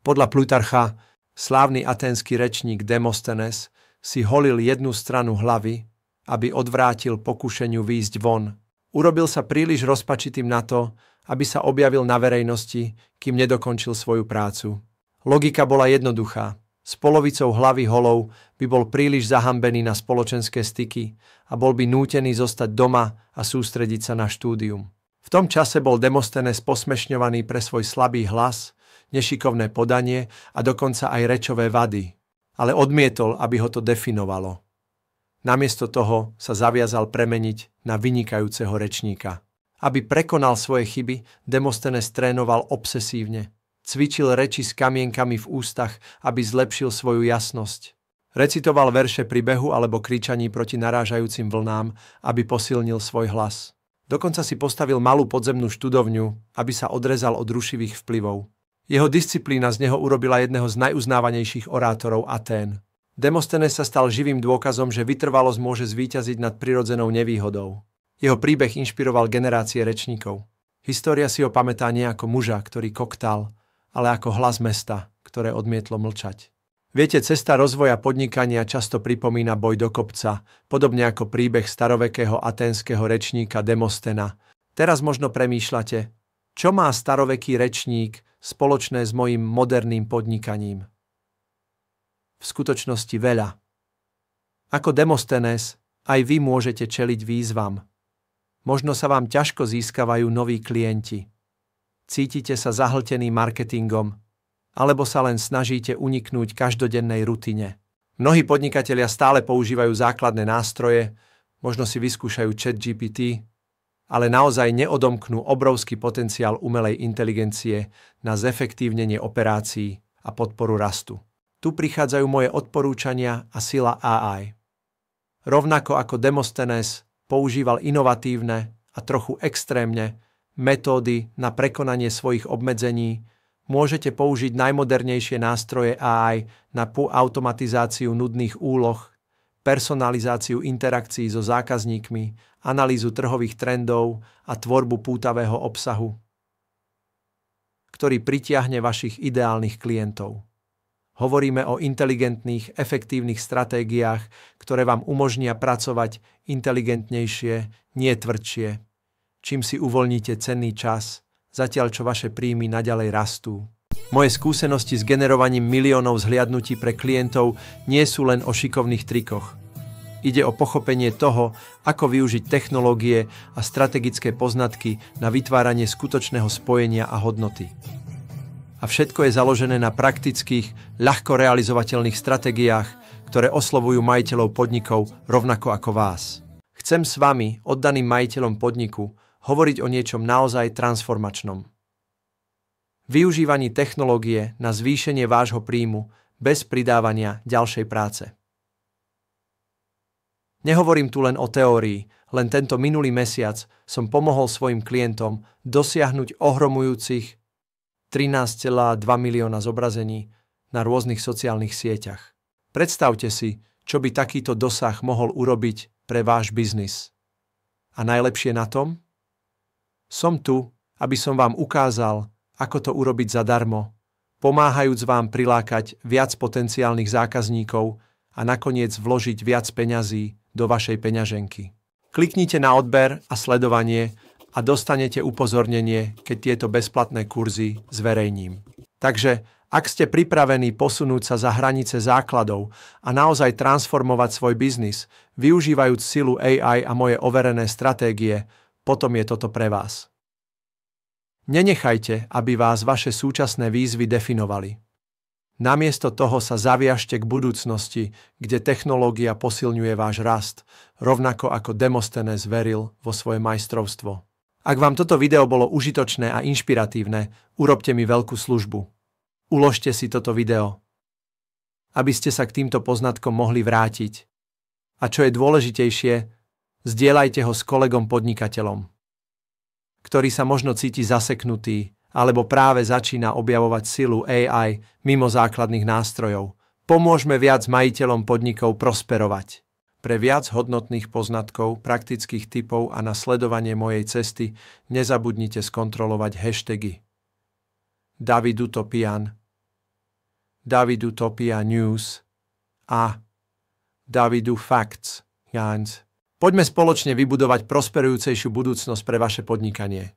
Podľa Plutarcha, slávny aténsky rečník Demosthenes si holil jednu stranu hlavy, aby odvrátil pokušeniu výjsť von. Urobil sa príliš rozpačitým na to, aby sa objavil na verejnosti, kým nedokončil svoju prácu. Logika bola jednoduchá. S polovicou hlavy holou by bol príliš zahambený na spoločenské styky a bol by nútený zostať doma a sústrediť sa na štúdium. V tom čase bol Demosthenes posmešňovaný pre svoj slabý hlas, nešikovné podanie a dokonca aj rečové vady, ale odmietol, aby ho to definovalo. Namiesto toho sa zaviazal premeniť na vynikajúceho rečníka. Aby prekonal svoje chyby, Demosthenes trénoval obsesívne. Cvičil reči s kamienkami v ústach, aby zlepšil svoju jasnosť. Recitoval verše pri behu alebo kričaní proti narážajúcim vlnám, aby posilnil svoj hlas. Dokonca si postavil malú podzemnú študovňu, aby sa odrezal od rušivých vplyvov. Jeho disciplína z neho urobila jedného z najuznávanejších orátorov Atén. Demosthenes sa stal živým dôkazom, že vytrvalosť môže zvíťaziť nad prirodzenou nevýhodou. Jeho príbeh inšpiroval generácie rečníkov. História si ho pamätá nie ako muža, ktorý koktal, ale ako hlas mesta, ktoré odmietlo mlčať. Viete, cesta rozvoja podnikania často pripomína boj do kopca, podobne ako príbeh starovekého aténskeho rečníka Demosthena. Teraz možno premýšľate, čo má staroveký rečník spoločné s mojím moderným podnikaním? V skutočnosti veľa. Ako Demosthenes, aj vy môžete čeliť výzvam. Možno sa vám ťažko získavajú noví klienti. Cítite sa zahltený marketingom, alebo sa len snažíte uniknúť každodennej rutine. Mnohí podnikatelia stále používajú základné nástroje, možno si vyskúšajú ChatGPT, ale naozaj neodomknú obrovský potenciál umelej inteligencie na zefektívnenie operácií a podporu rastu. Tu prichádzajú moje odporúčania a sila AI. Rovnako ako Demosthenes používal inovatívne a trochu extrémne metódy na prekonanie svojich obmedzení, môžete použiť najmodernejšie nástroje AI na automatizáciu nudných úloh, personalizáciu interakcií so zákazníkmi, analýzu trhových trendov a tvorbu pútavého obsahu, ktorý pritiahne vašich ideálnych klientov. Hovoríme o inteligentných, efektívnych stratégiách, ktoré vám umožnia pracovať inteligentnejšie, nie tvrdšie, čím si uvoľníte cenný čas, zatiaľ čo vaše príjmy naďalej rastú. Moje skúsenosti s generovaním miliónov zhliadnutí pre klientov nie sú len o šikovných trikoch. Ide o pochopenie toho, ako využiť technológie a strategické poznatky na vytváranie skutočného spojenia a hodnoty. A všetko je založené na praktických, ľahko realizovateľných stratégiách, ktoré oslovujú majiteľov podnikov rovnako ako vás. Chcem s vami, oddaným majiteľom podniku, hovoriť o niečom naozaj transformačnom. Využívaní technológie na zvýšenie vášho príjmu bez pridávania ďalšej práce. Nehovorím tu len o teórii, len tento minulý mesiac som pomohol svojim klientom dosiahnuť ohromujúcich 13,2 milióna zobrazení na rôznych sociálnych sieťach. Predstavte si, čo by takýto dosah mohol urobiť pre váš biznis. A najlepšie na tom? Som tu, aby som vám ukázal, ako to urobiť zadarmo, pomáhajúc vám prilákať viac potenciálnych zákazníkov a nakoniec vložiť viac peňazí do vašej peňaženky. Kliknite na odber a sledovanie a dostanete upozornenie, keď tieto bezplatné kurzy zverejním. Takže, ak ste pripravení posunúť sa za hranice základov a naozaj transformovať svoj biznis, využívajúc silu AI a moje overené stratégie, potom je toto pre vás. Nenechajte, aby vás vaše súčasné výzvy definovali. Namiesto toho sa zaviažte k budúcnosti, kde technológia posilňuje váš rast, rovnako ako Demosthenes veril vo svoje majstrovstvo. Ak vám toto video bolo užitočné a inšpiratívne, urobte mi veľkú službu. Uložte si toto video, aby ste sa k týmto poznatkom mohli vrátiť. A čo je dôležitejšie, zdieľajte ho s kolegom podnikateľom, ktorý sa možno cíti zaseknutý, alebo práve začína objavovať silu AI mimo základných nástrojov. Pomôžme viac majiteľom podnikov prosperovať. Pre viac hodnotných poznatkov, praktických tipov a na sledovanie mojej cesty nezabudnite skontrolovať hashtagy David Utopian Davidutopia News a Davidu Facts. Poďme spoločne vybudovať prosperujúcejšiu budúcnosť pre vaše podnikanie.